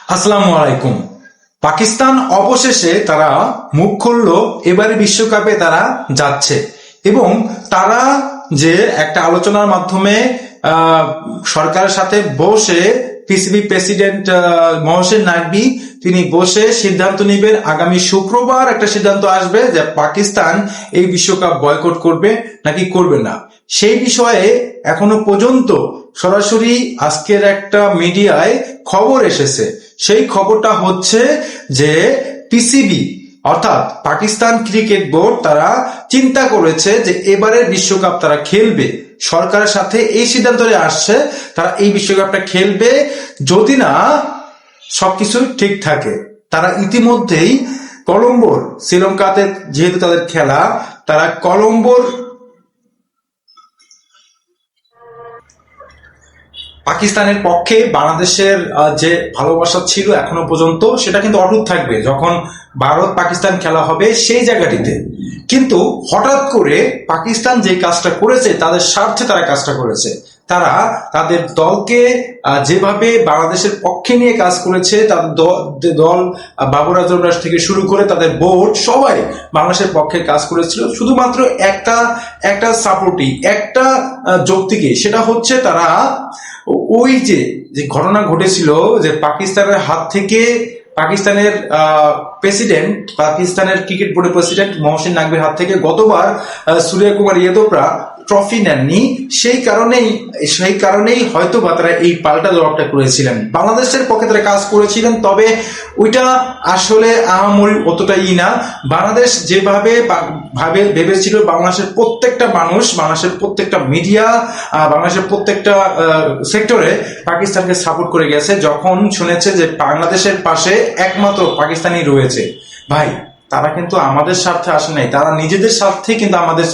আসসালামু আলাইকুম। পাকিস্তান অবশেষে তারা মুখ খুললো, এবারে বিশ্বকাপে তারা যাচ্ছে এবং তারা যে একটা আলোচনার মাধ্যমে আহ, সরকারের সাথে বসে পিসিবি প্রেসিডেন্ট মহসিন নাকভি তিনি বসে সিদ্ধান্ত নেবেন। আগামী শুক্রবার একটা সিদ্ধান্ত আসবে যে পাকিস্তান এই বিশ্বকাপ বয়কট করবে নাকি করবে না। সেই বিষয়ে এখনো পর্যন্ত সরাসরি আজকের একটা মিডিয়ায় খবর এসেছে। সেই খবরটা হচ্ছে যে পিসিবি অর্থাৎ পাকিস্তান ক্রিকেট বোর্ড তারা চিন্তা করেছে যে এবারের বিশ্বকাপ তারা খেলবে। সরকারের সাথে এই সিদ্ধান্তে আসছে তারা এই বিশ্বকাপটা খেলবে যদি না সবকিছু ঠিক থাকে। তারা ইতিমধ্যেই কলম্বোর শ্রীলঙ্কাতে যেহেতু তাদের খেলা, তারা কলম্বোর পাকিস্তানের পক্ষে বাংলাদেশের যে ভালোবাসা ছিল এখনো পর্যন্ত সেটা কিন্তু অটুট থাকবে যখন ভারত পাকিস্তান খেলা হবে সেই জায়গাটিতে। কিন্তু হঠাৎ করে পাকিস্তান যে কাজটা করেছে তাদের স্বার্থে তারা কাজটা করেছে। তারা তাদের দলকে যেভাবে বাংলাদেশের পক্ষে নিয়ে কাজ করেছে, তাদের দল বাবর আজম থেকে শুরু করে তাদের বোর্ড সবাই বাংলাদেশের পক্ষে কাজ করেছিল শুধুমাত্র একটা একটা সাপোর্টই, একটা যৌক্তিকে, সেটা হচ্ছে তারা ওই যে যে ঘটনা ঘটেছিল যে পাকিস্তানের হাত থেকে পাকিস্তানের প্রেসিডেন্ট, পাকিস্তানের ক্রিকেট বোর্ডের প্রেসিডেন্ট মহসিন নাকভির হাত থেকে গতবার সূর্য কুমার ইয়াদবরা ট্রফি নেননি। সেই কারণেই হয়তো বা তারা এই পাল্টা জবাবটা করেছিলেন। বাংলাদেশের পক্ষে তারা কাজ করেছিলেন, তবে ওইটা আসলে আহামরি অতটাই না। বাংলাদেশ যেভাবে ভেবেছিল, বাংলাদেশের প্রত্যেকটা মানুষ, বাংলাদেশের প্রত্যেকটা মিডিয়া, বাংলাদেশের প্রত্যেকটা সেক্টরে পাকিস্তানকে সাপোর্ট করে গেছে যখন শুনেছে যে বাংলাদেশের পাশে একমাত্র পাকিস্তানি রয়েছে। ভাই, তারা কিন্তু আমাদের স্বার্থে আসে নাই, তারা নিজেদের স্বার্থে কিন্তু আমাদের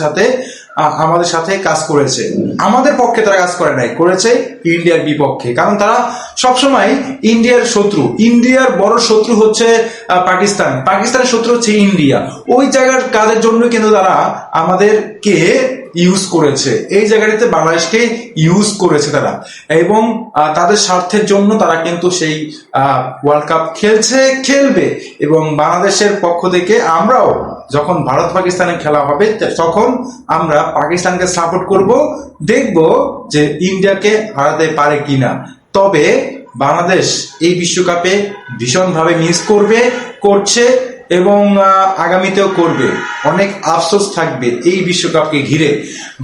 সাথে কাজ করেছে। আমাদের পক্ষে তারা কাজ করে নাই, করেছে ইন্ডিয়ার বিপক্ষে। কারণ তারা সবসময় ইন্ডিয়ার শত্রু। ইন্ডিয়ার বড় শত্রু হচ্ছে পাকিস্তান, পাকিস্তানের শত্রু হচ্ছে ইন্ডিয়া। ওই জায়গার কাজের জন্য কিন্তু তারা আমাদেরকে ইউজ করেছে, এই জায়গাটিতে বাংলাদেশকে ইউজ করেছে তারা, এবং তাদের স্বার্থের জন্য তারা কিন্তু সেই ওয়ার্ল্ড কাপ খেলবে। এবং বাংলাদেশের পক্ষ থেকে আমরাও যখন ভারত পাকিস্তানের খেলা হবে তখন আমরা পাকিস্তানকে সাপোর্ট করব, দেখব যে ইন্ডিয়াকে হারাতে পারে কিনা। তবে বাংলাদেশ এই বিশ্বকাপে ভীষণভাবে মিস করছে এবং আগামীতেও করবে। অনেক আফসোস থাকবে এই বিশ্বকাপকে ঘিরে।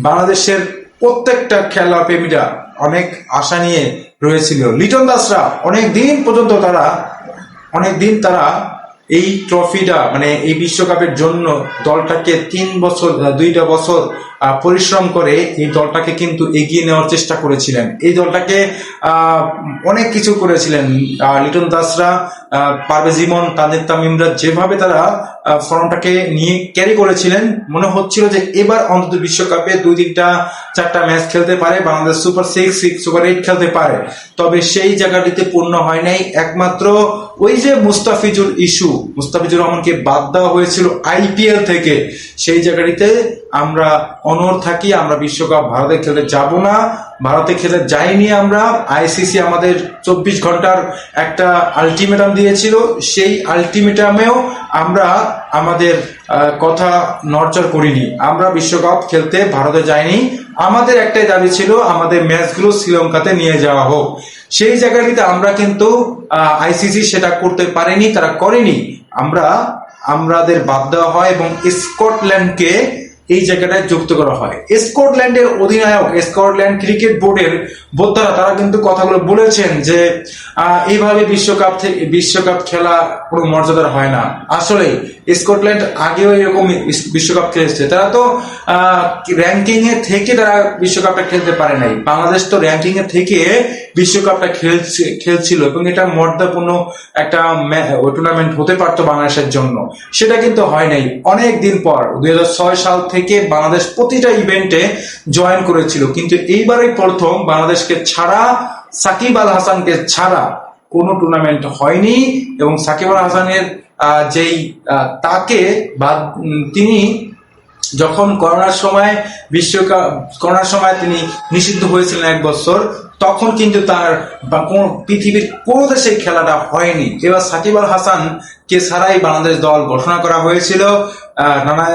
বাংলাদেশের প্রত্যেকটা খেলা প্রেমীরা অনেক আশা নিয়ে রয়েছিল। লিটন দাসরা অনেক দিন তারা এই ট্রফিটা মানে এই বিশ্বকাপের জন্য দলটাকে 2টা বছর পরিশ্রম করে এই দলটাকে কিন্তু এগিয়ে নেওয়ার চেষ্টা করেছিলেন। এই দলটাকে অনেক কিছু করেছিলেন লিটন দাসরা, পারভেজ ইমন, তানজিদ তামিমরা, যেভাবে তারা ফর্মটাকে নিয়ে ক্যারি করেছিলেন। মনে হচ্ছিল যে এবার অন্তত বিশ্বকাপে 2-3-4টা ম্যাচ খেলতে পারে, বাংলাদেশ সুপার 6, সুপার 8 খেলতে পারে। তবে সেই জায়গাটিতে পূর্ণ হয় নাই। একমাত্র ওই যে মুস্তাফিজুর রহমানকে বাদ দেওয়া হয়েছিল আইপিএল থেকে, সেই জায়গাটিতে আমরা অনড় থাকি। আমরা বিশ্বকাপ ভারতে খেলতে যাব না, ভারতে খেলে যাইনি আমরা। আইসিসি আমাদের 24 ঘন্টার একটা আলটিমেটাম দিয়েছিল, সেই আলটিমেটামেও আমরা আমাদের কথা নড়চড় করিনি। আমরা বিশ্বকাপ খেলতে ভারতে যাইনি। আমাদের একটাই দাবি ছিল আমাদের ম্যাচগুলো শ্রীলঙ্কাতে নিয়ে যাওয়া হোক। সেই জায়গাটিতে আমরা কিন্তু আইসিসি সেটা করতে পারেনি, তারা করেনি। আমাদের বাদ দেওয়া হয় এবং স্কটল্যান্ডকে এই জায়গাটায় যুক্ত করা হয়। স্কটল্যান্ডের অধিনায়ক, স্কটল্যান্ড ক্রিকেট বোর্ডের বোদ্ধারা তারা কিন্তু কথাগুলো বলেছেন যে এইভাবে বিশ্বকাপ খেলা কোনো মর্যাদার হয় না। আসলে স্কটল্যান্ড আগেও এরকম বিশ্বকাপ খেলেছে, তারা তো র্যাঙ্কিং এ থেকে তারা বিশ্বকাপটা খেলতে পারে নাই। বাংলাদেশ তো র্যাঙ্কিং এ থেকে বিশ্বকাপটা খেলছিল এবং এটা মর্যাদাপূর্ণ একটা টুর্নামেন্ট হতে পারতো বাংলাদেশের জন্য, সেটা কিন্তু হয় নাই। অনেক দিন পর 2006 সাল থেকে বাংলাদেশ প্রতিটা ইভেন্টে জয়েন করেছিল, কিন্তু এইবারই প্রথম বাংলাদেশকে ছাড়া, সাকিব আল হাসানকে ছাড়া কোনো টুর্নামেন্ট হয়নি। এবং সাকিব আল হাসানের তিনি যখন করোনার সময় তিনি নিষিদ্ধ হয়েছিলেন 1 বছর, তখন কিন্তু তার বা কোন পৃথিবীর কোনো দেশে খেলাটা হয়নি। এবার সাকিব আল হাসান কে ছাড়াই বাংলাদেশ দল ঘোষণা করা হয়েছিল নানা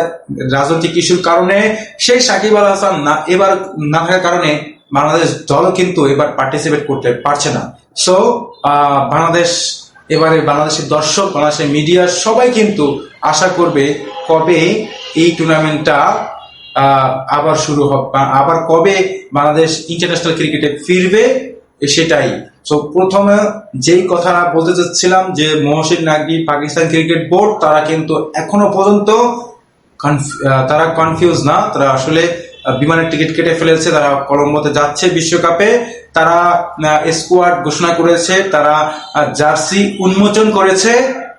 রাজনৈতিক ইস্যুর কারণে। সেই সাকিব আল হাসান এবার না থাকার কারণে বাংলাদেশ দল কিন্তু এবার পার্টিসিপেট করতে পারছে না। সো এবারে বাংলাদেশের দর্শক, বাংলাদেশের মিডিয়া সবাই কিন্তু আশা করবে কবে এই টুর্নামেন্টটা আবার শুরু হবে, আবার কবে বাংলাদেশ ইন্টারন্যাশনাল ক্রিকেটে ফিরবে সেটাই। তো প্রথমে যেই কথা বলতে চাচ্ছিলাম যে মহসিন নাকভি পাকিস্তান ক্রিকেট বোর্ড তারা কিন্তু এখনো পর্যন্ত তারা কনফিউজ না, তারা আসলে বিমানের টিকিট কেটে ফেলেছে, তারা কলম্বোতে যাচ্ছে বিশ্বকাপে। তারা স্কোয়াড ঘোষণা করেছে, তারা জার্সি উন্মোচন করেছে,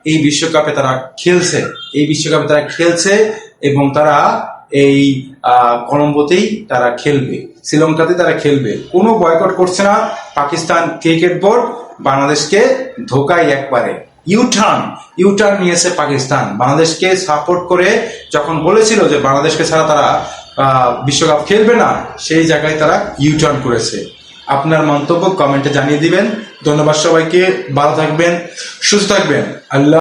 এই বিশ্বকাপে তারা খেলছে এবং তারা এই কলম্বোতেই তারা খেলবে, শ্রীলঙ্কাতে তারা খেলবে। কোনো বয়কট করছে না পাকিস্তান ক্রিকেট বোর্ড। বাংলাদেশকে ধোকায় একবারে ইউটার্ন নিয়েছে পাকিস্তান। বাংলাদেশকে সাপোর্ট করে যখন বলেছিল যে বাংলাদেশকে ছাড়া তারা বিশ্বকাপ খেলবে না, সেই জায়গায় তারা ইউটার্ন করেছে। আপনার মন্তব্য কমেন্টে জানিয়ে দিবেন। ধন্যবাদ সবাইকে, ভালো থাকবেন, সুস্থ থাকবেন। আল্লাহ।